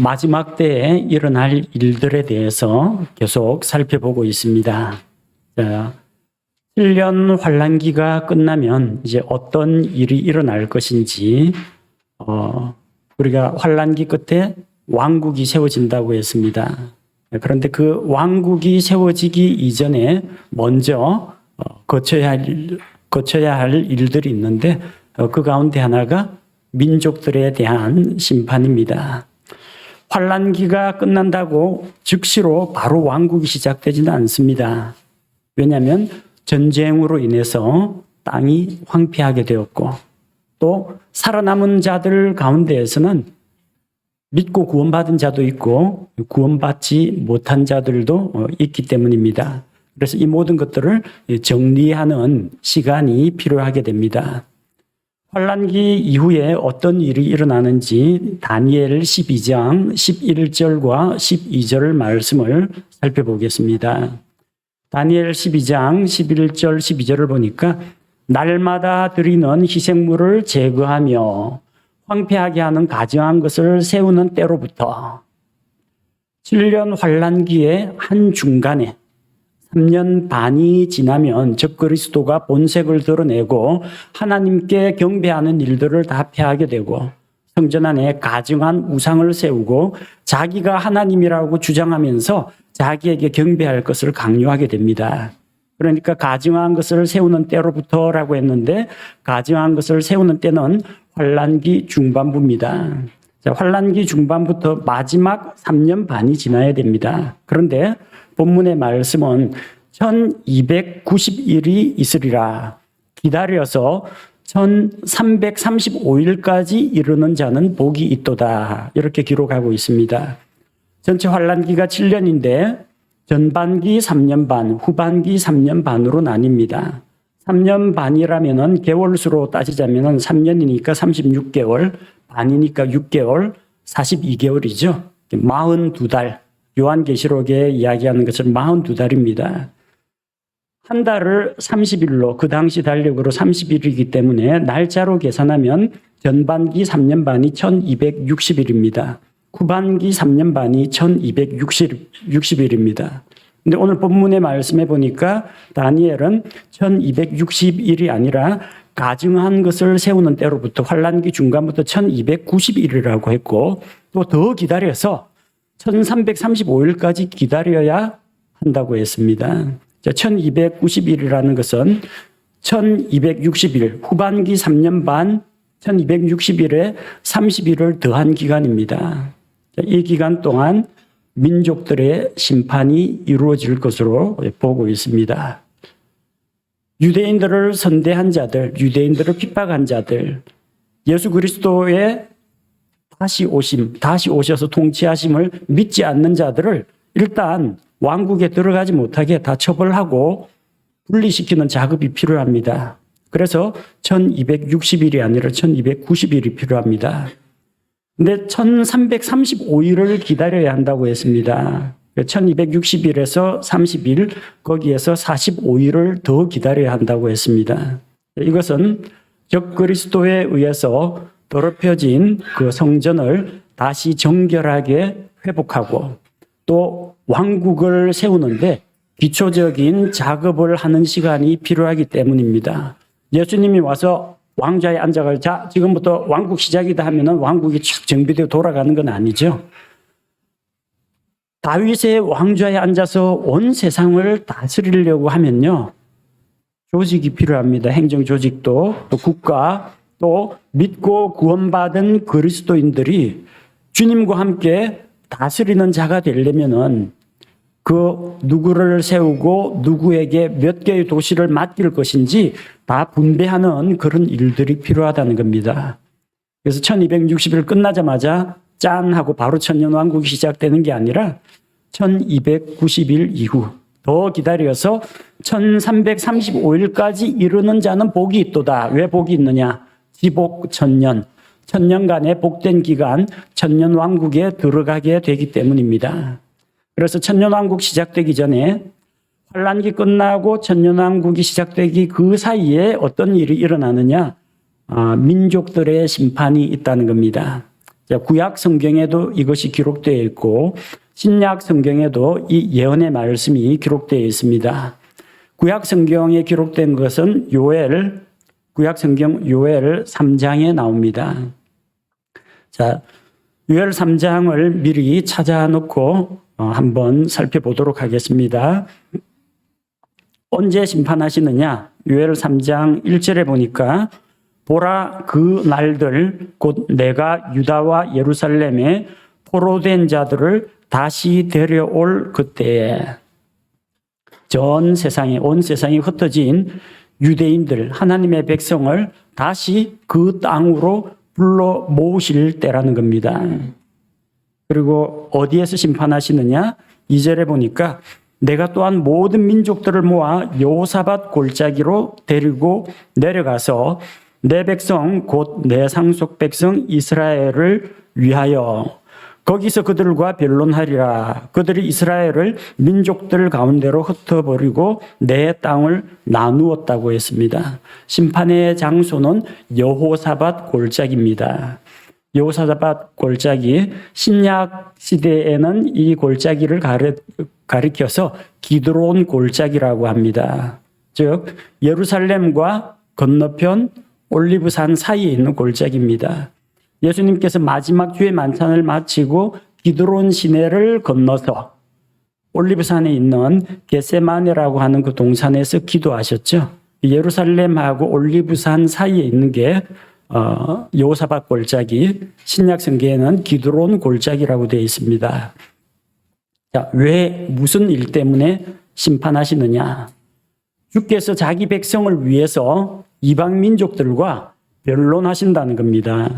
마지막 때에 일어날 일들에 대해서 계속 살펴보고 있습니다. 자, 7년 환란기가 끝나면 이제 어떤 일이 일어날 것인지, 우리가 환란기 끝에 왕국이 세워진다고 했습니다. 그런데 그 왕국이 세워지기 이전에 먼저 거쳐야 할 일들이 있는데, 그 가운데 하나가 민족들에 대한 심판입니다. 환란기가 끝난다고 즉시로 바로 왕국이 시작되지는 않습니다. 왜냐하면 전쟁으로 인해서 땅이 황폐하게 되었고, 또 살아남은 자들 가운데에서는 믿고 구원받은 자도 있고 구원받지 못한 자들도 있기 때문입니다. 그래서 이 모든 것들을 정리하는 시간이 필요하게 됩니다. 환란기 이후에 어떤 일이 일어나는지 다니엘 12장 11절과 12절 말씀을 살펴보겠습니다. 다니엘 12장 11절 12절을 보니까 날마다 드리는 희생물을 제거하며 황폐하게 하는 가증한 것을 세우는 때로부터 7년 환란기의 한 중간에 3년 반이 지나면 적그리스도가 본색을 드러내고 하나님께 경배하는 일들을 다 폐하게 되고 성전 안에 가증한 우상을 세우고 자기가 하나님이라고 주장하면서 자기에게 경배할 것을 강요하게 됩니다. 그러니까 가증한 것을 세우는 때로부터라고 했는데, 가증한 것을 세우는 때는 환란기 중반부입니다. 자, 환란기 중반부터 마지막 3년 반이 지나야 됩니다. 그런데 본문의 말씀은 1290일이 있으리라. 기다려서 1335일까지 이르는 자는 복이 있도다. 이렇게 기록하고 있습니다. 전체 환란기가 7년인데 전반기 3년 반, 후반기 3년 반으로 나뉩니다. 3년 반이라면은 개월수로 따지자면은 3년이니까 36개월, 반이니까 6개월, 42개월이죠. 42달. 요한계시록에 이야기하는 것은 42달입니다. 한 달을 30일로, 그 당시 달력으로 30일이기 때문에 날짜로 계산하면 전반기 3년 반이 1260일입니다. 후반기 3년 반이 1260일입니다. 근데 오늘 본문의 말씀에 보니까 다니엘은 1260일이 아니라 가증한 것을 세우는 때로부터 환란기 중간부터 1290일이라고 했고, 또 더 기다려서 1335일까지 기다려야 한다고 했습니다. 1290일이라는 것은 1260일, 후반기 3년 반 1260일에 30일을 더한 기간입니다. 이 기간 동안 민족들의 심판이 이루어질 것으로 보고 있습니다. 유대인들을 선대한 자들, 유대인들을 핍박한 자들, 예수 그리스도의 다시 오셔서 통치하심을 믿지 않는 자들을 일단 왕국에 들어가지 못하게 다 처벌하고 분리시키는 작업이 필요합니다. 그래서 1260일이 아니라 1290일이 필요합니다. 근데 1335일을 기다려야 한다고 했습니다. 1260일에서 30일, 거기에서 45일을 더 기다려야 한다고 했습니다. 이것은 적그리스도에 의해서 더럽혀진 그 성전을 다시 정결하게 회복하고 또 왕국을 세우는데 기초적인 작업을 하는 시간이 필요하기 때문입니다. 예수님이 와서 왕좌에 앉아가지고 자, 지금부터 왕국 시작이다 하면은 왕국이 착 정비되어 돌아가는 건 아니죠. 다윗의 왕좌에 앉아서 온 세상을 다스리려고 하면요, 조직이 필요합니다. 행정 조직도, 또 국가, 또 믿고 구원받은 그리스도인들이 주님과 함께 다스리는 자가 되려면은 그 누구를 세우고 누구에게 몇 개의 도시를 맡길 것인지 다 분배하는 그런 일들이 필요하다는 겁니다. 그래서 1260일 끝나자마자 짠 하고 바로 천년왕국이 시작되는 게 아니라 1290일 이후 더 기다려서 1335일까지 이르는 자는 복이 있도다. 왜 복이 있느냐? 지복 천년. 천년간의 복된 기간, 천년왕국에 들어가게 되기 때문입니다. 그래서 천년왕국 시작되기 전에 환란기 끝나고 천년왕국이 시작되기 그 사이에 어떤 일이 일어나느냐? 민족들의 심판이 있다는 겁니다. 구약 성경에도 이것이 기록되어 있고 신약 성경에도 이 예언의 말씀이 기록되어 있습니다. 구약 성경에 기록된 것은 구약 성경 요엘 3장에 나옵니다. 자, 요엘 3장을 미리 찾아놓고 한번 살펴보도록 하겠습니다. 언제 심판하시느냐? 요엘 3장 1절에 보니까 보라 그 날들 곧 내가 유다와 예루살렘에 포로된 자들을 다시 데려올 그때에 온 세상이 흩어진 유대인들 하나님의 백성을 다시 그 땅으로 불러 모으실 때라는 겁니다. 그리고 어디에서 심판하시느냐? 2절에 보니까 내가 또한 모든 민족들을 모아 여호사밧 골짜기로 데리고 내려가서 내 백성 곧 내 상속 백성 이스라엘을 위하여 거기서 그들과 변론하리라. 그들이 이스라엘을 민족들 가운데로 흩어버리고 내 땅을 나누었다고 했습니다. 심판의 장소는 여호사밧 골짜기입니다. 여호사밧 골짜기, 신약 시대에는 이 골짜기를 가리켜서 기드론 골짜기라고 합니다. 즉 예루살렘과 건너편 올리브산 사이에 있는 골짜기입니다. 예수님께서 마지막 주의 만찬을 마치고 기드론 시내를 건너서 올리브산에 있는 겟세마네라고 하는 그 동산에서 기도하셨죠. 예루살렘하고 올리브산 사이에 있는 게 여호사밧 골짜기, 신약 성경에는 기드론 골짜기라고 되어 있습니다. 자, 왜 무슨 일 때문에 심판하시느냐? 주께서 자기 백성을 위해서 이방 민족들과 변론하신다는 겁니다.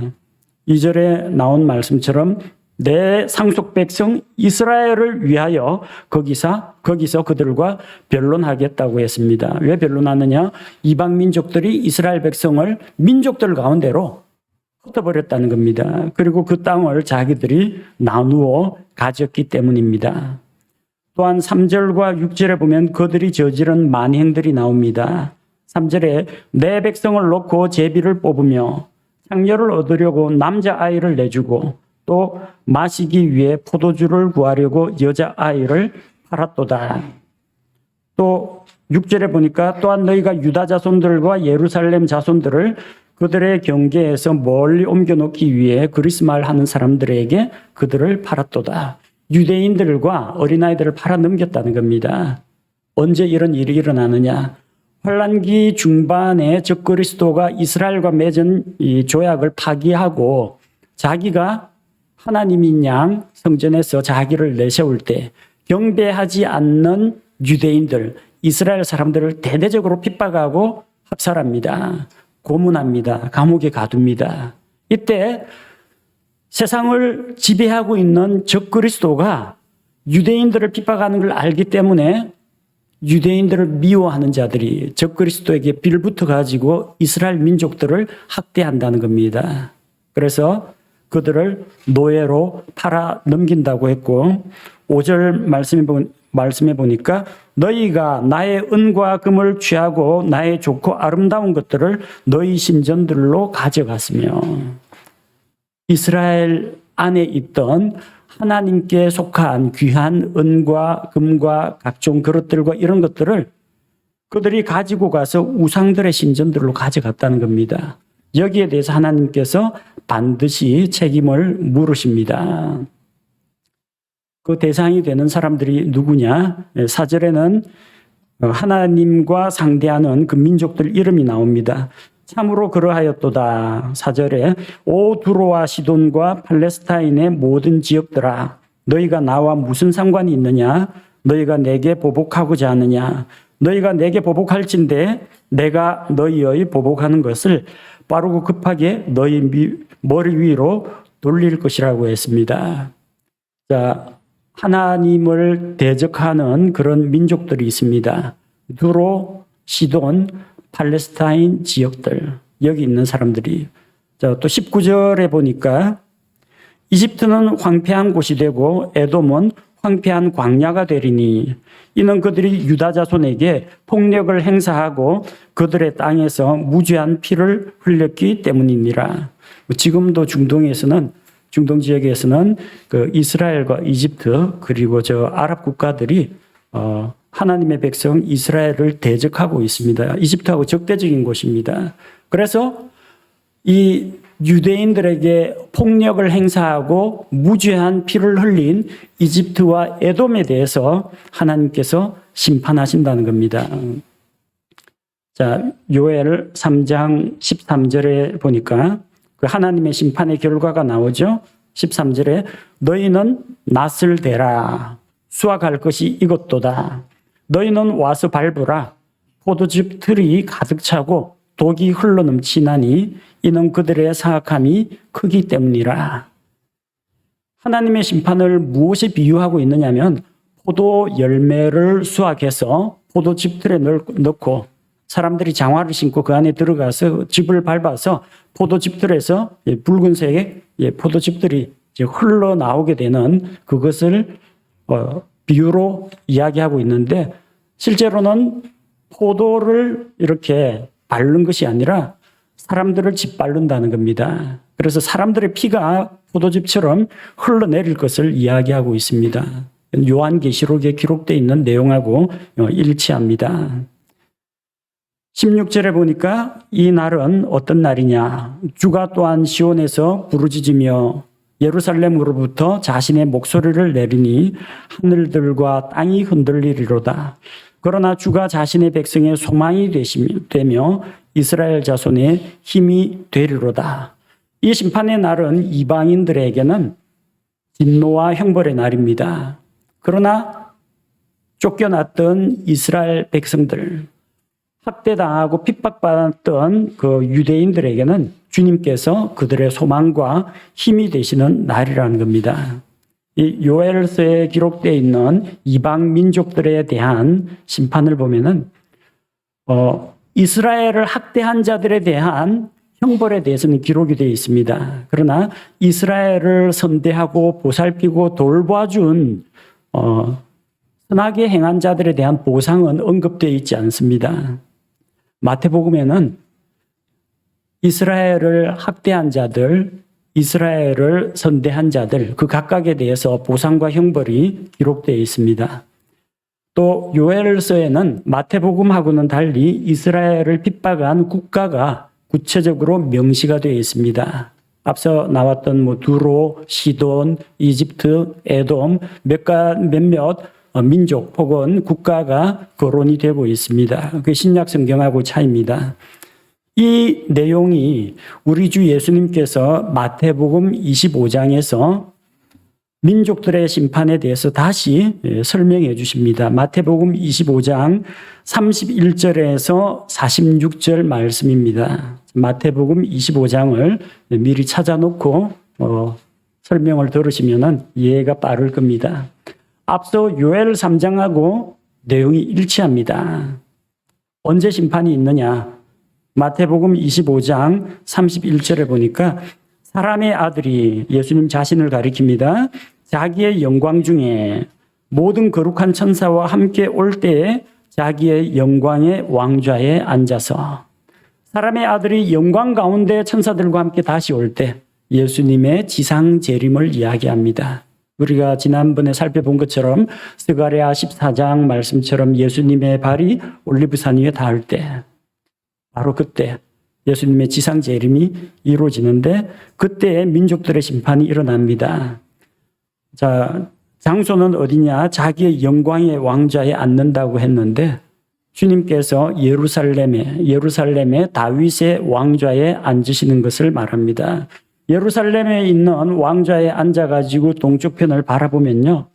2절에 나온 말씀처럼 내 상속 백성 이스라엘을 위하여 거기서 그들과 변론하겠다고 했습니다. 왜 변론하느냐? 이방 민족들이 이스라엘 백성을 민족들 가운데로 흩어버렸다는 겁니다. 그리고 그 땅을 자기들이 나누어 가졌기 때문입니다. 또한 3절과 6절에 보면 그들이 저지른 만행들이 나옵니다. 3절에 내 백성을 놓고 제비를 뽑으며 창녀를 얻으려고 남자아이를 내주고 또 마시기 위해 포도주를 구하려고 여자아이를 팔았도다. 또 6절에 보니까 또한 너희가 유다 자손들과 예루살렘 자손들을 그들의 경계에서 멀리 옮겨놓기 위해 그리스말 하는 사람들에게 그들을 팔았도다. 유대인들과 어린아이들을 팔아넘겼다는 겁니다. 언제 이런 일이 일어나느냐? 환란기 중반에 적그리스도가 이스라엘과 맺은 이 조약을 파기하고 자기가 하나님인 양 성전에서 자기를 내세울 때 경배하지 않는 유대인들, 이스라엘 사람들을 대대적으로 핍박하고 합살합니다. 고문합니다. 감옥에 가둡니다. 이때 세상을 지배하고 있는 적그리스도가 유대인들을 핍박하는 걸 알기 때문에 유대인들을 미워하는 자들이 적그리스도에게 빌붙어 가지고 이스라엘 민족들을 학대한다는 겁니다. 그래서 그들을 노예로 팔아 넘긴다고 했고 5절 말씀해 보니까 너희가 나의 은과 금을 취하고 나의 좋고 아름다운 것들을 너희 신전들로 가져갔으며 이스라엘 안에 있던 하나님께 속한 귀한 은과 금과 각종 그릇들과 이런 것들을 그들이 가지고 가서 우상들의 신전들로 가져갔다는 겁니다. 여기에 대해서 하나님께서 반드시 책임을 물으십니다. 그 대상이 되는 사람들이 누구냐? 4절에는 하나님과 상대하는 그 민족들 이름이 나옵니다. 참으로 그러하였도다. 4절에 오 두로와 시돈과 팔레스타인의 모든 지역들아 너희가 나와 무슨 상관이 있느냐? 너희가 내게 보복하고자 하느냐? 너희가 내게 보복할진대 내가 너희의 보복하는 것을 빠르고 급하게 너희 머리 위로 돌릴 것이라고 했습니다. 자, 하나님을 대적하는 그런 민족들이 있습니다. 두로, 시돈, 팔레스타인 지역들, 여기 있는 사람들이. 자, 또 19절에 보니까 이집트는 황폐한 곳이 되고 에돔은 황폐한 광야가 되리니 이는 그들이 유다 자손에게 폭력을 행사하고 그들의 땅에서 무죄한 피를 흘렸기 때문이니라. 지금도 중동에서는 중동 지역에서는 그 이스라엘과 이집트 그리고 저 아랍 국가들이 하나님의 백성 이스라엘을 대적하고 있습니다. 이집트하고 적대적인 곳입니다. 그래서 이 유대인들에게 폭력을 행사하고 무죄한 피를 흘린 이집트와 에돔에 대해서 하나님께서 심판하신다는 겁니다. 자, 요엘 3장 13절에 보니까 그 하나님의 심판의 결과가 나오죠. 13절에 너희는 낫을 대라. 수확할 것이 이것도다. 너희는 와서 밟으라. 포도즙 틀이 가득 차고 독이 흘러 넘치나니 이는 그들의 사악함이 크기 때문이라. 하나님의 심판을 무엇에 비유하고 있느냐면 포도 열매를 수확해서 포도즙 틀에 넣고 사람들이 장화를 신고 그 안에 들어가서 즙을 밟아서 포도즙 틀에서 붉은색의 포도즙들이 흘러나오게 되는 그것을 비유로 이야기하고 있는데 실제로는 포도를 이렇게 밟는 것이 아니라 사람들을 짓밟는다는 겁니다. 그래서 사람들의 피가 포도즙처럼 흘러내릴 것을 이야기하고 있습니다. 요한계시록에 기록되어 있는 내용하고 일치합니다. 16절에 보니까 이 날은 어떤 날이냐. 주가 또한 시온에서 부르짖으며 예루살렘으로부터 자신의 목소리를 내리니 하늘들과 땅이 흔들리리로다. 그러나 주가 자신의 백성의 소망이 되며 이스라엘 자손의 힘이 되리로다. 이 심판의 날은 이방인들에게는 진노와 형벌의 날입니다. 그러나 쫓겨났던 이스라엘 백성들, 학대당하고 핍박받았던 그 유대인들에게는 주님께서 그들의 소망과 힘이 되시는 날이라는 겁니다. 이 요엘서에 기록되어 있는 이방 민족들에 대한 심판을 보면은 이스라엘을 학대한 자들에 대한 형벌에 대해서는 기록이 되어 있습니다. 그러나 이스라엘을 선대하고 보살피고 돌봐준 선하게 행한 자들에 대한 보상은 언급되어 있지 않습니다. 마태복음에는 이스라엘을 학대한 자들, 이스라엘을 선대한 자들 그 각각에 대해서 보상과 형벌이 기록되어 있습니다. 또 요엘서에는 마태복음하고는 달리 이스라엘을 핍박한 국가가 구체적으로 명시가 되어 있습니다. 앞서 나왔던 두로, 시돈, 이집트, 에돔 몇몇 민족 혹은 국가가 거론이 되고 있습니다. 그 신약 성경하고 차이입니다. 이 내용이 우리 주 예수님께서 마태복음 25장에서 민족들의 심판에 대해서 다시 설명해 주십니다. 마태복음 25장 31절에서 46절 말씀입니다. 마태복음 25장을 미리 찾아놓고 설명을 들으시면 이해가 빠를 겁니다. 앞서 요엘 3장하고 내용이 일치합니다. 언제 심판이 있느냐? 마태복음 25장 31절에 보니까 사람의 아들이 예수님 자신을 가리킵니다. 자기의 영광 중에 모든 거룩한 천사와 함께 올 때에 자기의 영광의 왕좌에 앉아서 사람의 아들이 영광 가운데 천사들과 함께 다시 올 때 예수님의 지상 재림을 이야기합니다. 우리가 지난번에 살펴본 것처럼 스가랴 14장 말씀처럼 예수님의 발이 올리브산 위에 닿을 때 바로 그때 예수님의 지상 재림이 이루어지는데 그때 민족들의 심판이 일어납니다. 자, 장소는 어디냐? 자기의 영광의 왕좌에 앉는다고 했는데 주님께서 예루살렘의 다윗의 왕좌에 앉으시는 것을 말합니다. 예루살렘에 있는 왕좌에 앉아가지고 동쪽 편을 바라보면요.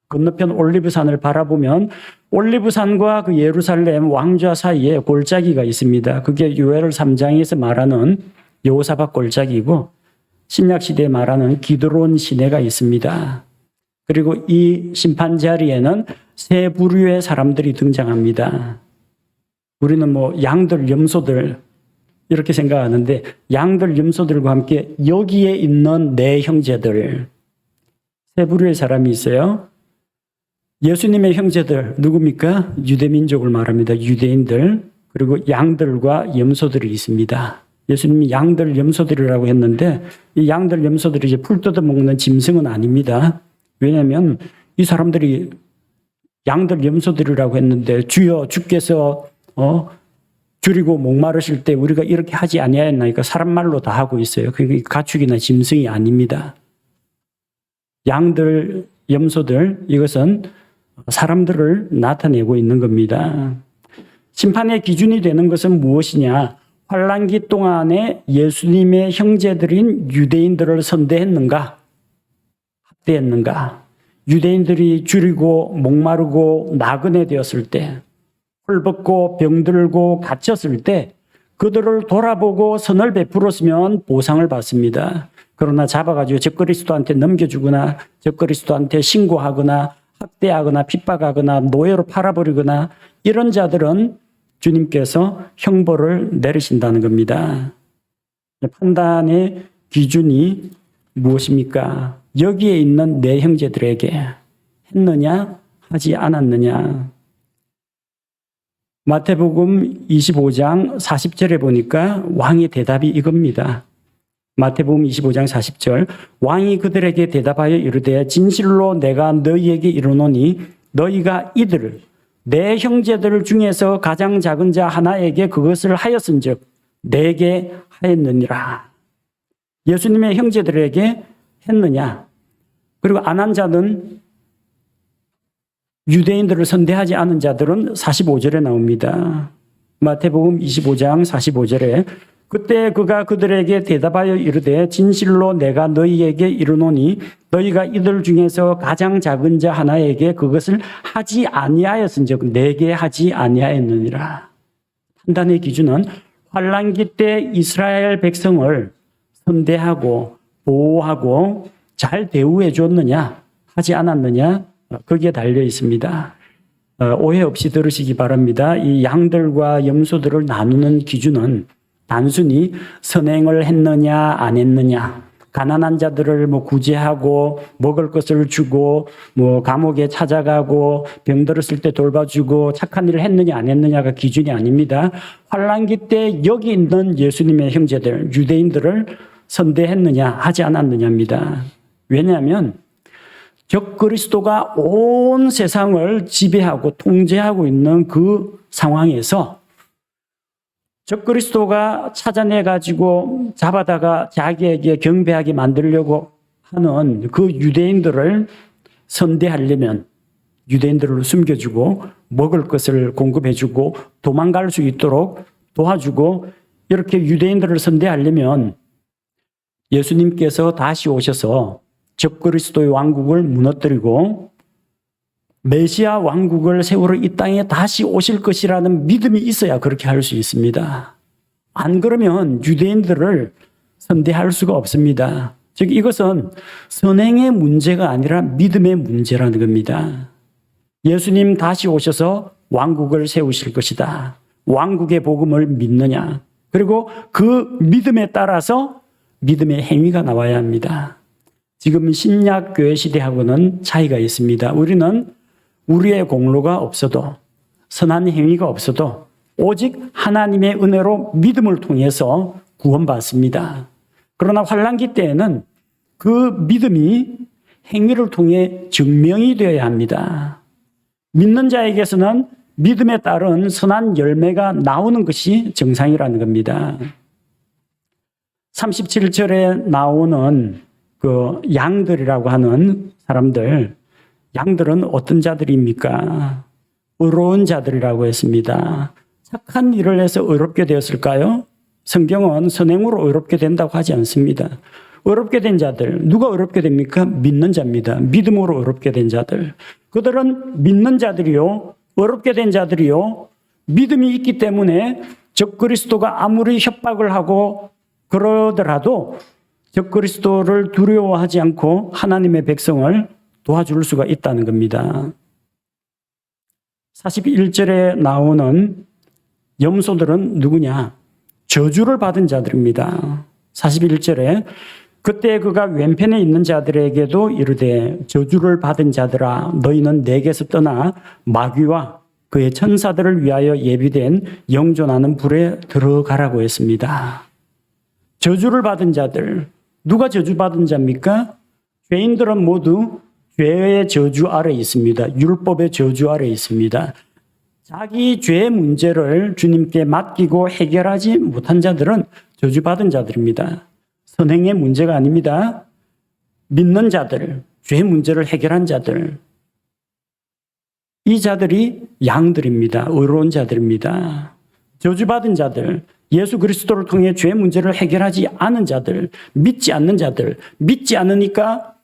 건너편 올리브산을 바라보면 올리브산과 그 예루살렘 왕좌 사이에 골짜기가 있습니다. 그게 요엘 3장에서 말하는 여호사밧 골짜기고 신약시대에 말하는 기드론 시내가 있습니다. 그리고 이 심판 자리에는 세 부류의 사람들이 등장합니다. 우리는 양들, 염소들 이렇게 생각하는데 양들, 염소들과 함께 여기에 있는 네 형제들 세 부류의 사람이 있어요. 예수님의 형제들 누굽니까? 유대민족을 말합니다. 유대인들 그리고 양들과 염소들이 있습니다. 예수님이 양들 염소들이라고 했는데 이 양들 염소들이 이제 풀 뜯어 먹는 짐승은 아닙니다. 왜냐하면 이 사람들이 양들 염소들이라고 했는데 주여 주께서 줄이고 목마르실 때 우리가 이렇게 하지 아니하였나이까 사람 말로 다 하고 있어요. 그게 가축이나 짐승이 아닙니다. 양들 염소들 이것은 사람들을 나타내고 있는 겁니다. 심판의 기준이 되는 것은 무엇이냐? 환란기 동안에 예수님의 형제들인 유대인들을 선대했는가? 학대했는가? 유대인들이 줄이고 목마르고 나그네 되었을 때, 헐벗고 병들고 갇혔을 때 그들을 돌아보고 선을 베풀었으면 보상을 받습니다. 그러나 잡아가지고 적그리스도한테 넘겨주거나 적그리스도한테 신고하거나 학대하거나 핍박하거나 노예로 팔아버리거나 이런 자들은 주님께서 형벌을 내리신다는 겁니다. 판단의 기준이 무엇입니까? 여기에 있는 내 형제들에게 했느냐 하지 않았느냐. 마태복음 25장 40절에 보니까 왕의 대답이 이겁니다. 마태복음 25장 40절 왕이 그들에게 대답하여 이르되 진실로 내가 너희에게 이르노니 너희가 이들을 내 형제들 중에서 가장 작은 자 하나에게 그것을 하였은즉 내게 하였느니라. 예수님의 형제들에게 했느냐? 그리고 안 한 자는 유대인들을 선대하지 않은 자들은 45절에 나옵니다. 마태복음 25장 45절에 그때 그가 그들에게 대답하여 이르되 진실로 내가 너희에게 이르노니 너희가 이들 중에서 가장 작은 자 하나에게 그것을 하지 아니하였은즉 내게 하지 아니하였느니라. 판단의 기준은 환란기 때 이스라엘 백성을 선대하고 보호하고 잘 대우해 줬느냐 하지 않았느냐 거기에 달려 있습니다. 오해 없이 들으시기 바랍니다. 이 양들과 염소들을 나누는 기준은 단순히 선행을 했느냐 안 했느냐, 가난한 자들을 구제하고 먹을 것을 주고 감옥에 찾아가고 병들었을 때 돌봐주고 착한 일을 했느냐 안 했느냐가 기준이 아닙니다. 환란기 때 여기 있는 예수님의 형제들 유대인들을 선대했느냐 하지 않았느냐입니다. 왜냐하면 적그리스도가 온 세상을 지배하고 통제하고 있는 그 상황에서 적그리스도가 찾아내가지고 잡아다가 자기에게 경배하게 만들려고 하는 그 유대인들을 선대하려면 유대인들을 숨겨주고 먹을 것을 공급해주고 도망갈 수 있도록 도와주고 이렇게 유대인들을 선대하려면 예수님께서 다시 오셔서 적그리스도의 왕국을 무너뜨리고 메시아 왕국을 세우러 이 땅에 다시 오실 것이라는 믿음이 있어야 그렇게 할 수 있습니다. 안 그러면 유대인들을 선대할 수가 없습니다. 즉 이것은 선행의 문제가 아니라 믿음의 문제라는 겁니다. 예수님 다시 오셔서 왕국을 세우실 것이다. 왕국의 복음을 믿느냐. 그리고 그 믿음에 따라서 믿음의 행위가 나와야 합니다. 지금 신약 교회 시대하고는 차이가 있습니다. 우리는 우리의 공로가 없어도 선한 행위가 없어도 오직 하나님의 은혜로 믿음을 통해서 구원받습니다. 그러나 환란기 때에는 그 믿음이 행위를 통해 증명이 되어야 합니다. 믿는 자에게서는 믿음에 따른 선한 열매가 나오는 것이 정상이라는 겁니다. 37절에 나오는 그 양들이라고 하는 사람들, 양들은 어떤 자들입니까? 의로운 자들이라고 했습니다. 착한 일을 해서 의롭게 되었을까요? 성경은 선행으로 의롭게 된다고 하지 않습니다. 의롭게 된 자들, 누가 의롭게 됩니까? 믿는 자입니다. 믿음으로 의롭게 된 자들. 그들은 믿는 자들이요, 의롭게 된 자들이요, 믿음이 있기 때문에 적그리스도가 아무리 협박을 하고 그러더라도 적그리스도를 두려워하지 않고 하나님의 백성을 도와줄 수가 있다는 겁니다. 41절에 나오는 염소들은 누구냐? 저주를 받은 자들입니다. 41절에 그때 그가 왼편에 있는 자들에게도 이르되 저주를 받은 자들아 너희는 내게서 떠나 마귀와 그의 천사들을 위하여 예비된 영존하는 불에 들어가라고 했습니다. 저주를 받은 자들. 누가 저주받은 자입니까? 죄인들은 모두 죄의 저주 아래 있습니다. 율법의 저주 아래 있습니다. 자기 죄의 문제를 주님께 맡기고 해결하지 못한 자들은 저주받은 자들입니다. 선행의 문제가 아닙니다. 믿는 자들, 죄의 문제를 해결한 자들. 이 자들이 양들입니다. 의로운 자들입니다. 저주받은 자들, 예수 그리스도를 통해 죄의 문제를 해결하지 않은 자들, 믿지 않는 자들, 믿지 않으니까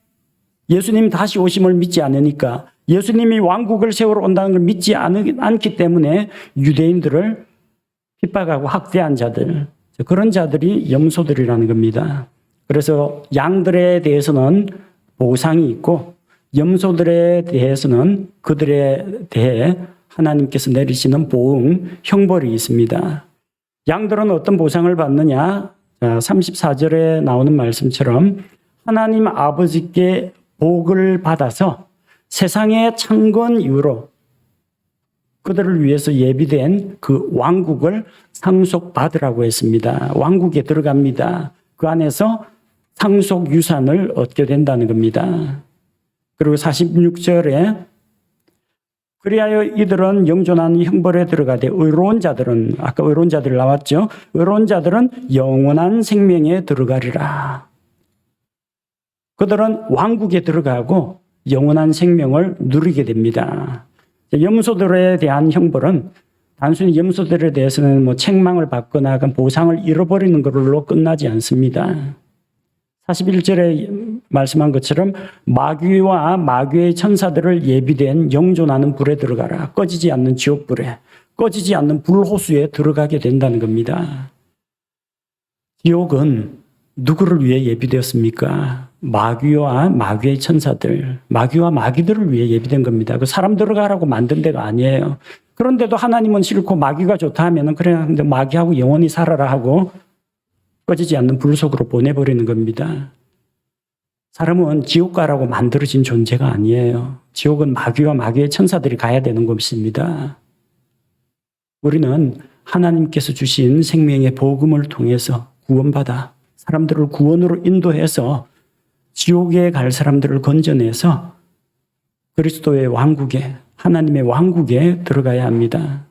예수님 다시 오심을 믿지 않으니까 예수님이 왕국을 세우러 온다는 걸 믿지 않기 때문에 유대인들을 핍박하고 학대한 자들, 그런 자들이 염소들이라는 겁니다. 그래서 양들에 대해서는 보상이 있고 염소들에 대해서는 그들에 대해 하나님께서 내리시는 보응, 형벌이 있습니다. 양들은 어떤 보상을 받느냐? 34절에 나오는 말씀처럼 하나님 아버지께 복을 받아서 세상의 창건 이후로 그들을 위해서 예비된 그 왕국을 상속받으라고 했습니다. 왕국에 들어갑니다. 그 안에서 상속 유산을 얻게 된다는 겁니다. 그리고 46절에 그리하여 이들은 영존하는 형벌에 들어가되 의로운 자들은, 아까 의로운 자들 나왔죠? 의로운 자들은 영원한 생명에 들어가리라. 그들은 왕국에 들어가고 영원한 생명을 누리게 됩니다. 염소들에 대한 형벌은 단순히 염소들에 대해서는 뭐 책망을 받거나 보상을 잃어버리는 걸로 끝나지 않습니다. 41절에 말씀한 것처럼 마귀와 마귀의 천사들을 예비된 영존하는 불에 들어가라. 꺼지지 않는 지옥불에, 꺼지지 않는 불호수에 들어가게 된다는 겁니다. 지옥은 누구를 위해 예비되었습니까? 마귀와 마귀의 천사들, 마귀와 마귀들을 위해 예비된 겁니다. 그 사람 들어가라고 만든 데가 아니에요. 그런데도 하나님은 싫고 마귀가 좋다 하면은 그래, 근데 마귀하고 영원히 살아라 하고 꺼지지 않는 불 속으로 보내버리는 겁니다. 사람은 지옥 가라고 만들어진 존재가 아니에요. 지옥은 마귀와 마귀의 천사들이 가야 되는 것입니다. 우리는 하나님께서 주신 생명의 복음을 통해서 구원받아 사람들을 구원으로 인도해서 지옥에 갈 사람들을 건져내서 그리스도의 왕국에, 하나님의 왕국에 들어가야 합니다.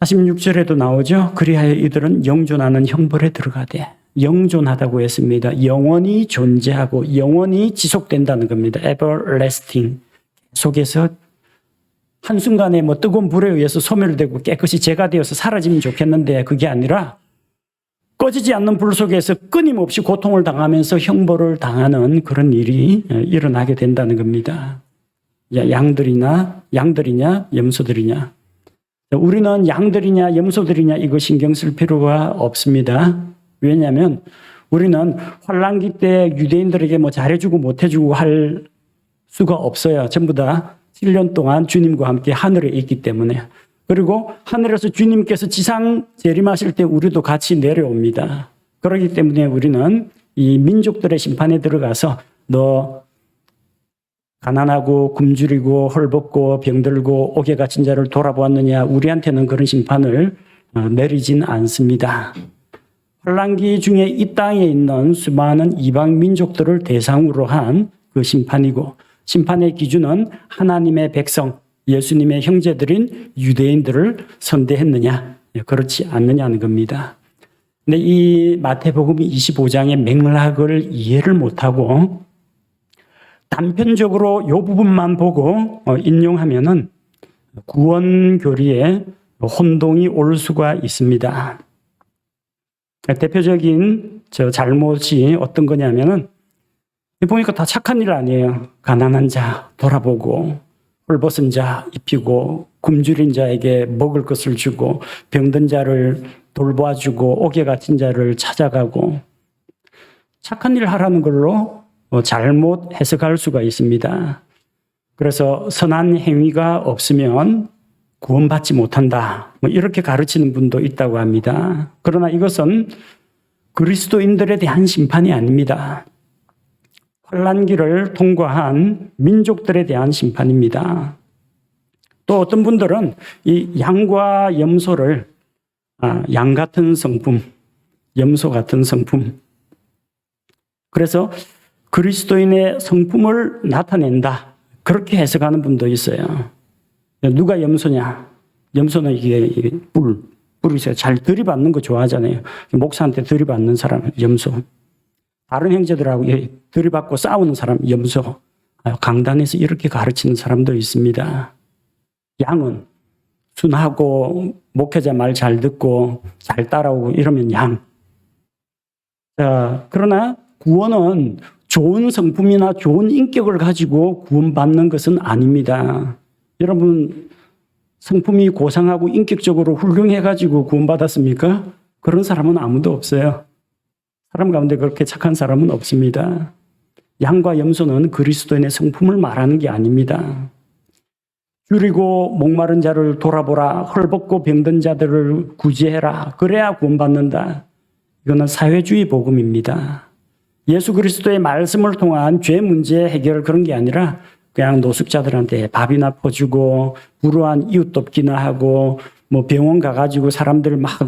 46절에도 나오죠. 그리하여 이들은 영존하는 형벌에 들어가되, 영존하다고 했습니다. 영원히 존재하고 영원히 지속된다는 겁니다. everlasting. 속에서 한순간에 뭐 뜨거운 불에 의해서 소멸되고 깨끗이 재가 되어서 사라지면 좋겠는데 그게 아니라 꺼지지 않는 불 속에서 끊임없이 고통을 당하면서 형벌을 당하는 그런 일이 일어나게 된다는 겁니다. 양들이냐, 염소들이냐. 우리는 양들이냐, 염소들이냐 이거 신경 쓸 필요가 없습니다. 왜냐하면 우리는 환난기 때 유대인들에게 뭐 잘해주고 못해주고 할 수가 없어요. 전부 다 7년 동안 주님과 함께 하늘에 있기 때문에. 그리고 하늘에서 주님께서 지상 재림하실 때 우리도 같이 내려옵니다. 그렇기 때문에 우리는 이 민족들의 심판에 들어가서 너 가난하고 굶주리고 헐벗고 병들고 옥에 갇힌 자를 돌아보았느냐, 우리한테는 그런 심판을 내리진 않습니다. 환난기 중에 이 땅에 있는 수많은 이방 민족들을 대상으로 한 그 심판이고, 심판의 기준은 하나님의 백성, 예수님의 형제들인 유대인들을 선대했느냐, 그렇지 않느냐는 겁니다. 근데 이 마태복음 25장의 맥락을 이해를 못하고 단편적으로 이 부분만 보고 인용하면은 구원 교리에 혼동이 올 수가 있습니다. 대표적인 잘못이 어떤 거냐면은 보니까 다 착한 일 아니에요. 가난한 자 돌아보고, 헐벗은 자 입히고, 굶주린 자에게 먹을 것을 주고, 병든 자를 돌봐주고, 옥에 갇힌 자를 찾아가고, 착한 일 하라는 걸로 잘못 해석할 수가 있습니다. 그래서 선한 행위가 없으면 구원받지 못한다, 이렇게 가르치는 분도 있다고 합니다. 그러나 이것은 그리스도인들에 대한 심판이 아닙니다. 환난기를 통과한 민족들에 대한 심판입니다. 또 어떤 분들은 이 양과 염소를 양 같은 성품, 염소 같은 성품. 그래서 그리스도인의 성품을 나타낸다. 그렇게 해석하는 분도 있어요. 누가 염소냐? 염소는 이게 뿔이 잘 들이받는 거 좋아하잖아요. 목사한테 들이받는 사람, 염소. 다른 형제들하고 들이받고 싸우는 사람, 염소. 강단에서 이렇게 가르치는 사람도 있습니다. 양은 순하고 목회자 말 잘 듣고 잘 따라오고 이러면 양. 자, 그러나 구원은 좋은 성품이나 좋은 인격을 가지고 구원받는 것은 아닙니다. 여러분, 성품이 고상하고 인격적으로 훌륭해가지고 구원받았습니까? 그런 사람은 아무도 없어요. 사람 가운데 그렇게 착한 사람은 없습니다. 양과 염소는 그리스도인의 성품을 말하는 게 아닙니다. 줄이고 목마른 자를 돌아보라. 헐벗고 병든 자들을 구제해라. 그래야 구원받는다. 이거는 사회주의 복음입니다. 예수 그리스도의 말씀을 통한 죄 문제 해결 그런 게 아니라 그냥 노숙자들한테 밥이나 퍼주고 불우한 이웃 돕기나 하고 뭐 병원 가가지고 사람들 막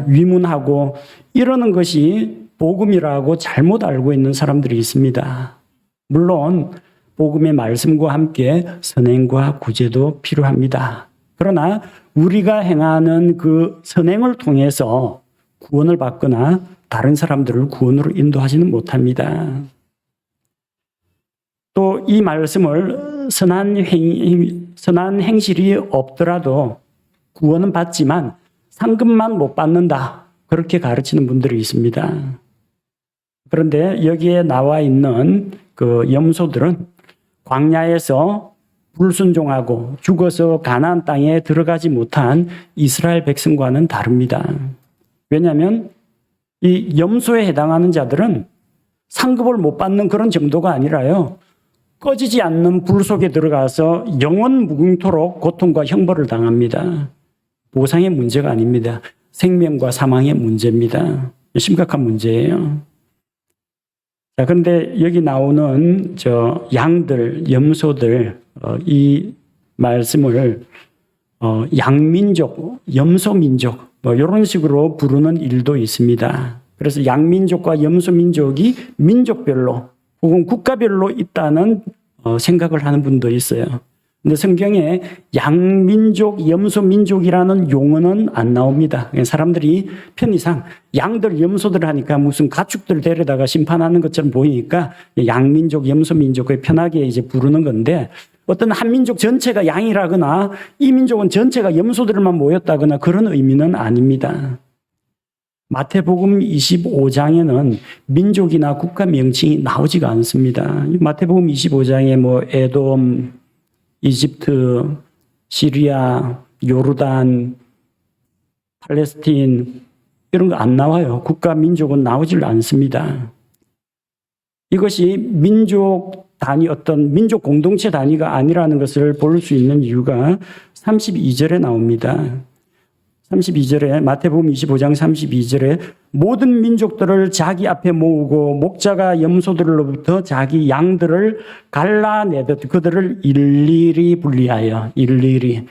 위문하고 이러는 것이 복음이라고 잘못 알고 있는 사람들이 있습니다. 물론 복음의 말씀과 함께 선행과 구제도 필요합니다. 그러나 우리가 행하는 그 선행을 통해서 구원을 받거나 다른 사람들을 구원으로 인도하지는 못합니다. 또 이 말씀을 선한 행실이 없더라도 구원은 받지만 상급만 못 받는다. 그렇게 가르치는 분들이 있습니다. 그런데 여기에 나와 있는 그 염소들은 광야에서 불순종하고 죽어서 가나안 땅에 들어가지 못한 이스라엘 백성과는 다릅니다. 왜냐하면 이 염소에 해당하는 자들은 상급을 못 받는 그런 정도가 아니라요. 꺼지지 않는 불 속에 들어가서 영원 무궁토록 고통과 형벌을 당합니다. 보상의 문제가 아닙니다. 생명과 사망의 문제입니다. 심각한 문제예요. 자, 그런데 여기 나오는 양들, 염소들, 이 말씀을 양민족, 염소민족, 이런 식으로 부르는 일도 있습니다. 그래서 양민족과 염소민족이 민족별로 혹은 국가별로 있다는 생각을 하는 분도 있어요. 근데 성경에 양민족, 염소민족이라는 용어는 안 나옵니다. 사람들이 편의상 양들, 염소들 하니까 무슨 가축들 데려다가 심판하는 것처럼 보이니까 양민족, 염소민족 편하게 이제 부르는 건데 어떤 한 민족 전체가 양이라거나 이 민족은 전체가 염소들만 모였다거나 그런 의미는 아닙니다. 마태복음 25장에는 민족이나 국가 명칭이 나오지가 않습니다. 마태복음 25장에 에돔, 이집트, 시리아, 요르단, 팔레스틴 이런 거 안 나와요. 국가 민족은 나오질 않습니다. 이것이 민족 단위 어떤 민족 공동체 단위가 아니라는 것을 볼 수 있는 이유가 32절에 나옵니다. 32절에 마태복음 25장 32절에 모든 민족들을 자기 앞에 모으고 목자가 염소들로부터 자기 양들을 갈라내듯 그들을 일일이 분리하여 일일이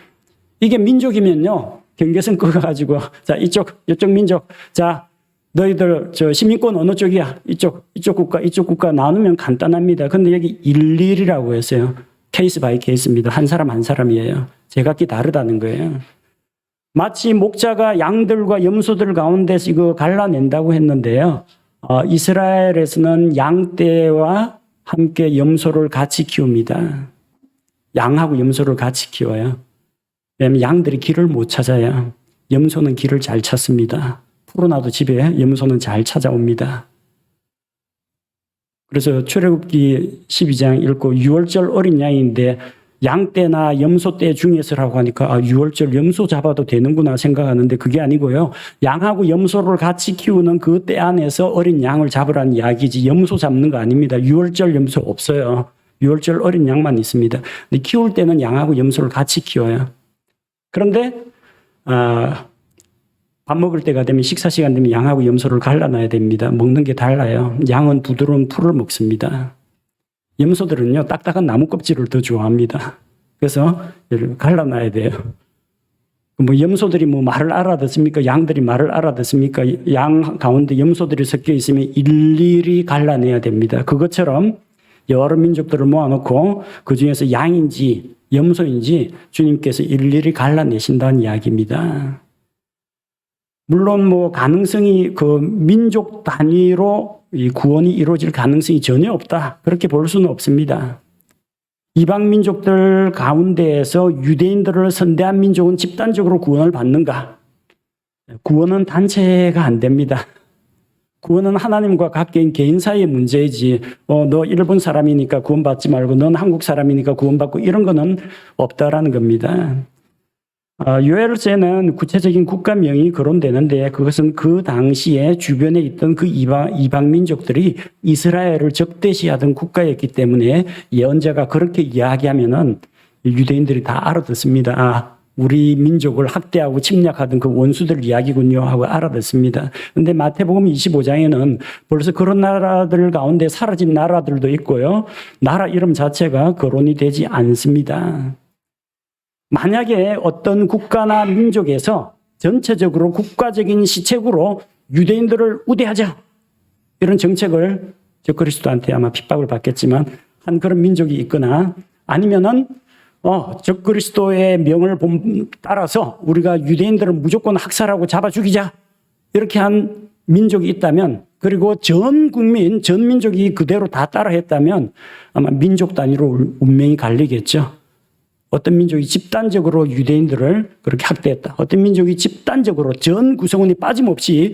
이게 민족이면요 경계선 끄어가지고 자 이쪽 민족 자 너희들 시민권 어느 쪽이야 이쪽 국가 나누면 간단합니다. 근데 여기 일일이라고 했어요. 케이스 바이 케이스입니다. 한 사람 한 사람이에요. 제각기 다르다는 거예요. 마치 목자가 양들과 염소들 가운데서 이거 갈라낸다고 했는데요. 이스라엘에서는 양떼와 함께 염소를 같이 키웁니다. 양하고 염소를 같이 키워요. 왜냐하면 양들이 길을 못 찾아요. 염소는 길을 잘 찾습니다. 풀어놔도 집에 염소는 잘 찾아옵니다. 그래서 출애굽기 12장 읽고 6월절 어린 양인데 양떼나 염소떼 중에서라고 하니까 6월절 염소 잡아도 되는구나 생각하는데 그게 아니고요. 양하고 염소를 같이 키우는 그 떼 안에서 어린 양을 잡으라는 이야기지 염소 잡는 거 아닙니다. 6월절 염소 없어요. 6월절 어린 양만 있습니다. 근데 키울 때는 양하고 염소를 같이 키워요. 그런데 밥 먹을 때가 되면 식사 시간 되면 양하고 염소를 갈라놔야 됩니다. 먹는 게 달라요. 양은 부드러운 풀을 먹습니다. 염소들은요 딱딱한 나무 껍질을 더 좋아합니다. 그래서 갈라놔야 돼요. 뭐 염소들이 뭐 말을 알아듣습니까? 양들이 말을 알아듣습니까? 양 가운데 염소들이 섞여 있으면 일일이 갈라내야 됩니다. 그것처럼 여러 민족들을 모아놓고 그 중에서 양인지 염소인지 주님께서 일일이 갈라내신다는 이야기입니다. 물론 뭐 가능성이 그 민족 단위로 이 구원이 이루어질 가능성이 전혀 없다. 그렇게 볼 수는 없습니다. 이방 민족들 가운데에서 유대인들을 선대한 민족은 집단적으로 구원을 받는가? 구원은 단체가 안 됩니다. 구원은 하나님과 각 개인 사이의 문제이지, 너 일본 사람이니까 구원받지 말고 넌 한국 사람이니까 구원받고 이런 거는 없다라는 겁니다. 요엘서에는 구체적인 국가명이 거론되는데 그것은 그 당시에 주변에 있던 그 이방 민족들이 이스라엘을 적대시하던 국가였기 때문에 예언자가 그렇게 이야기하면은 유대인들이 다 알아듣습니다. 우리 민족을 학대하고 침략하던 그 원수들 이야기군요 하고 알아듣습니다. 그런데 마태복음 25장에는 벌써 그런 나라들 가운데 사라진 나라들도 있고요. 나라 이름 자체가 거론이 되지 않습니다. 만약에 어떤 국가나 민족에서 전체적으로 국가적인 시책으로 유대인들을 우대하자 이런 정책을 적그리스도한테 아마 핍박을 받겠지만 한 그런 민족이 있거나 아니면은 적그리스도의 명을 따라서 우리가 유대인들을 무조건 학살하고 잡아 죽이자 이렇게 한 민족이 있다면 그리고 전 국민, 전 민족이 그대로 다 따라했다면 아마 민족 단위로 운명이 갈리겠죠. 어떤 민족이 집단적으로 유대인들을 그렇게 학대했다. 어떤 민족이 집단적으로 전 구성원이 빠짐없이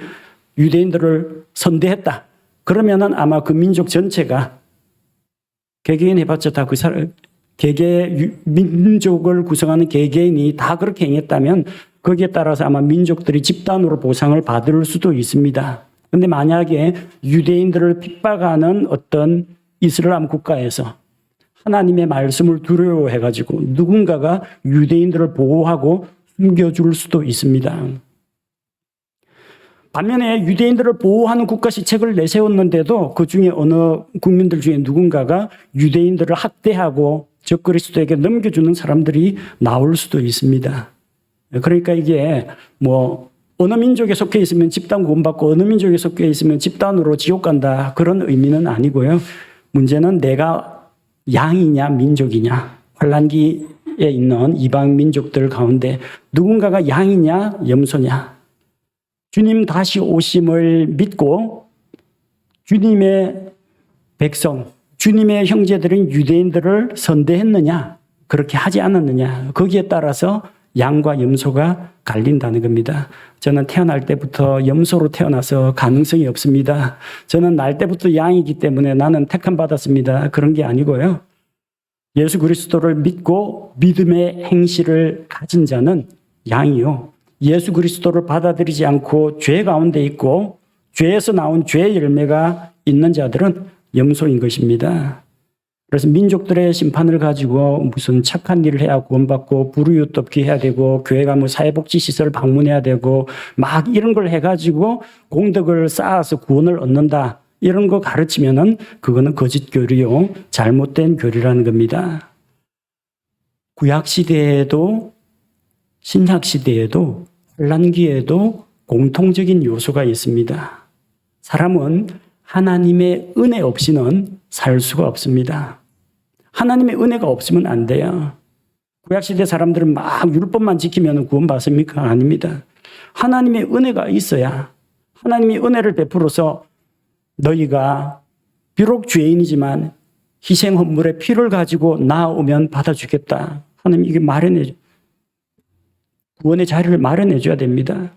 유대인들을 선대했다. 그러면은 아마 그 민족 전체가 개개인 해봤자 다 그 사람 민족을 구성하는 개개인이 다 그렇게 행했다면 거기에 따라서 아마 민족들이 집단으로 보상을 받을 수도 있습니다. 그런데 만약에 유대인들을 핍박하는 어떤 이슬람 국가에서 하나님의 말씀을 두려워해가지고 누군가가 유대인들을 보호하고 숨겨줄 수도 있습니다. 반면에 유대인들을 보호하는 국가 시책을 내세웠는데도 그 중에 어느 국민들 중에 누군가가 유대인들을 학대하고 적그리스도에게 넘겨주는 사람들이 나올 수도 있습니다. 그러니까 이게 뭐 어느 민족에 속해 있으면 집단 구원받고 어느 민족에 속해 있으면 집단으로 지옥 간다 그런 의미는 아니고요. 문제는 내가 양이냐 민족이냐 환란기에 있는 이방 민족들 가운데 누군가가 양이냐 염소냐 주님 다시 오심을 믿고 주님의 백성 주님의 형제들인 유대인들을 선대했느냐 그렇게 하지 않았느냐 거기에 따라서 양과 염소가 갈린다는 겁니다. 저는 태어날 때부터 염소로 태어나서 가능성이 없습니다. 저는 날 때부터 양이기 때문에 나는 택함 받았습니다. 그런 게 아니고요. 예수 그리스도를 믿고 믿음의 행실을 가진 자는 양이요. 예수 그리스도를 받아들이지 않고 죄 가운데 있고 죄에서 나온 죄의 열매가 있는 자들은 염소인 것입니다. 그래서 민족들의 심판을 가지고 무슨 착한 일을 해야 구원받고 불우이웃 돕기 해야 되고 교회 가면 사회복지시설 방문해야 되고 막 이런 걸 해가지고 공덕을 쌓아서 구원을 얻는다. 이런 거 가르치면은 그거는 거짓 교리요. 잘못된 교리라는 겁니다. 구약시대에도 신약시대에도 환란기에도 공통적인 요소가 있습니다. 사람은 하나님의 은혜 없이는 살 수가 없습니다. 하나님의 은혜가 없으면 안 돼요. 구약시대 사람들은 막 율법만 지키면 구원받습니까? 아닙니다. 하나님의 은혜가 있어야 하나님이 은혜를 베풀어서 너희가 비록 죄인이지만 희생 헌물의 피를 가지고 나아오면 받아주겠다. 하나님 이게 마련해 구원의 자리를 마련해 줘야 됩니다.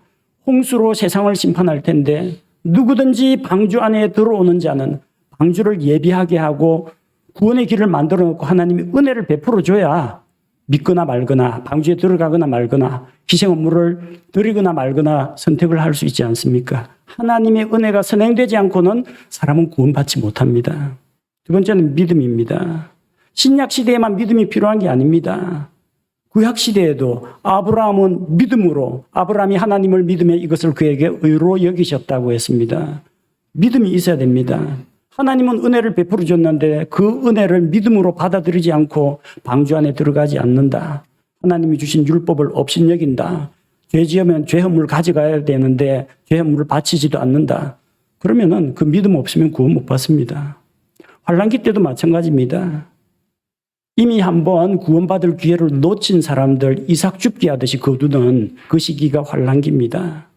홍수로 세상을 심판할 텐데 누구든지 방주 안에 들어오는 자는 방주를 예비하게 하고 구원의 길을 만들어 놓고 하나님이 은혜를 베풀어 줘야 믿거나 말거나 방주에 들어가거나 말거나 희생 헌물을 드리거나 말거나 선택을 할 수 있지 않습니까? 하나님의 은혜가 선행되지 않고는 사람은 구원받지 못합니다. 두 번째는 믿음입니다. 신약 시대에만 믿음이 필요한 게 아닙니다. 구약 시대에도 아브라함은 믿음으로 아브라함이 하나님을 믿음에 이것을 그에게 의로 여기셨다고 했습니다. 믿음이 있어야 됩니다. 하나님은 은혜를 베풀어 줬는데 그 은혜를 믿음으로 받아들이지 않고 방주 안에 들어가지 않는다. 하나님이 주신 율법을 업신여긴다. 죄 지으면 죄 헌물 가져가야 되는데 죄 헌물을 바치지도 않는다. 그러면은 그 믿음 없으면 구원 못 받습니다. 환난기 때도 마찬가지입니다. 이미 한번 구원받을 기회를 놓친 사람들 이삭 죽게 하듯이 거두는 그 시기가 환난기입니다.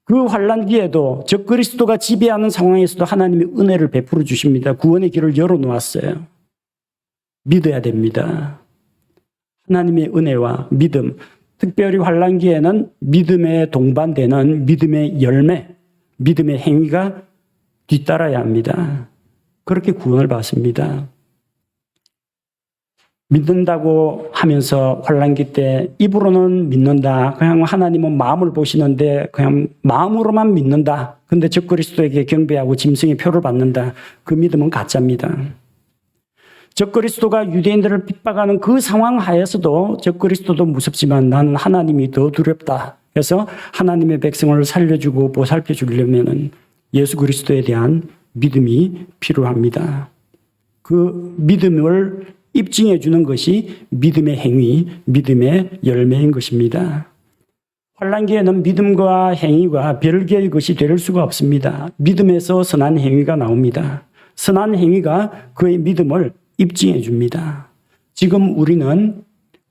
그 환난기에도 적그리스도가 지배하는 상황에서도 하나님이 은혜를 베풀어 주십니다. 구원의 길을 열어놓았어요. 믿어야 됩니다. 하나님의 은혜와 믿음, 특별히 환난기에는 믿음에 동반되는 믿음의 열매, 믿음의 행위가 뒤따라야 합니다. 그렇게 구원을 받습니다. 믿는다고 하면서 환난기 때 입으로는 믿는다. 그냥 하나님은 마음을 보시는데 그냥 마음으로만 믿는다. 근데 적그리스도에게 경배하고 짐승의 표를 받는다. 그 믿음은 가짜입니다. 적그리스도가 유대인들을 핍박하는 그 상황 하에서도 적그리스도도 무섭지만 나는 하나님이 더 두렵다. 그래서 하나님의 백성을 살려주고 보살펴 주려면 예수 그리스도에 대한 믿음이 필요합니다. 그 믿음을 입증해 주는 것이 믿음의 행위, 믿음의 열매인 것입니다. 환난기에는 믿음과 행위가 별개의 것이 될 수가 없습니다. 믿음에서 선한 행위가 나옵니다. 선한 행위가 그의 믿음을 입증해 줍니다. 지금 우리는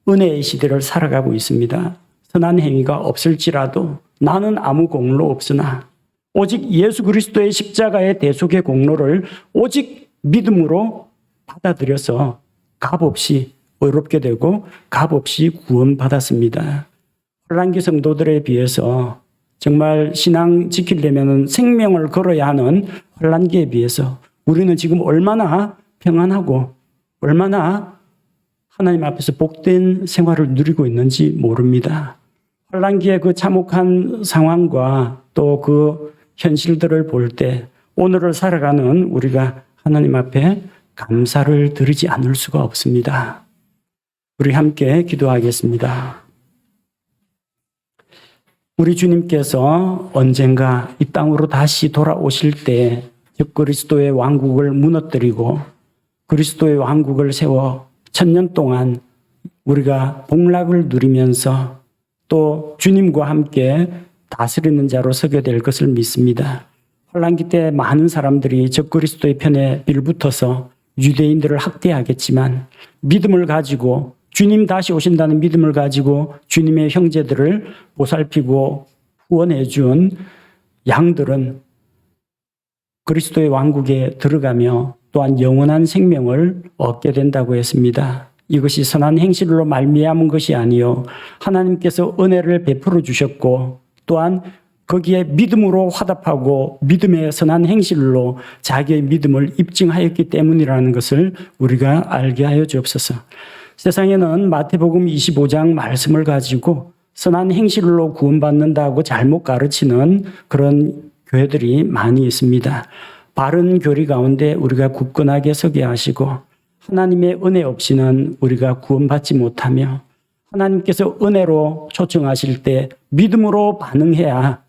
은혜의 시대를 살아가고 있습니다. 선한 행위가 없을지라도 나는 아무 공로 없으나 오직 예수 그리스도의 십자가의 대속의 공로를 오직 믿음으로 받아들여서 값없이 의롭게 되고 값없이 구원받았습니다. 환난기 성도들에 비해서 정말 신앙 지키려면 생명을 걸어야 하는 환난기에 비해서 우리는 지금 얼마나 평안하고 얼마나 하나님 앞에서 복된 생활을 누리고 있는지 모릅니다. 환난기의 그 참혹한 상황과 또 그 현실들을 볼 때 오늘을 살아가는 우리가 하나님 앞에 감사를 드리지 않을 수가 없습니다. 우리 함께 기도하겠습니다. 우리 주님께서 언젠가 이 땅으로 다시 돌아오실 때 적그리스도의 왕국을 무너뜨리고 그리스도의 왕국을 세워 1000년 동안 우리가 복락을 누리면서 또 주님과 함께 다스리는 자로 서게 될 것을 믿습니다. 환난기 때 많은 사람들이 적그리스도의 편에 빌붙어서 유대인들을 학대하겠지만 믿음을 가지고 주님 다시 오신다는 믿음을 가지고 주님의 형제들을 보살피고 후원해 준 양들은 그리스도의 왕국에 들어가며 또한 영원한 생명을 얻게 된다고 했습니다. 이것이 선한 행실로 말미암은 것이 아니요 하나님께서 은혜를 베풀어 주셨고 또한 거기에 믿음으로 화답하고 믿음의 선한 행실로 자기의 믿음을 입증하였기 때문이라는 것을 우리가 알게 하여 주옵소서. 세상에는 마태복음 25장 말씀을 가지고 선한 행실로 구원받는다고 잘못 가르치는 그런 교회들이 많이 있습니다. 바른 교리 가운데 우리가 굳건하게 서게 하시고 하나님의 은혜 없이는 우리가 구원받지 못하며 하나님께서 은혜로 초청하실 때 믿음으로 반응해야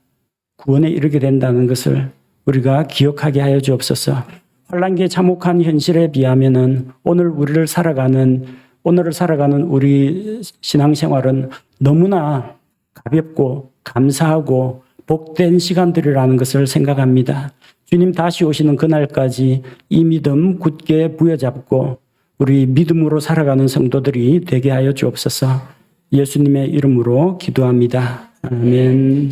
구원에 이르게 된다는 것을 우리가 기억하게 하여 주옵소서. 환난기의 참혹한 현실에 비하면은 오늘을 살아가는 우리 신앙생활은 너무나 가볍고 감사하고 복된 시간들이라는 것을 생각합니다. 주님 다시 오시는 그날까지 이 믿음 굳게 부여잡고 우리 믿음으로 살아가는 성도들이 되게 하여 주옵소서. 예수님의 이름으로 기도합니다. 아멘.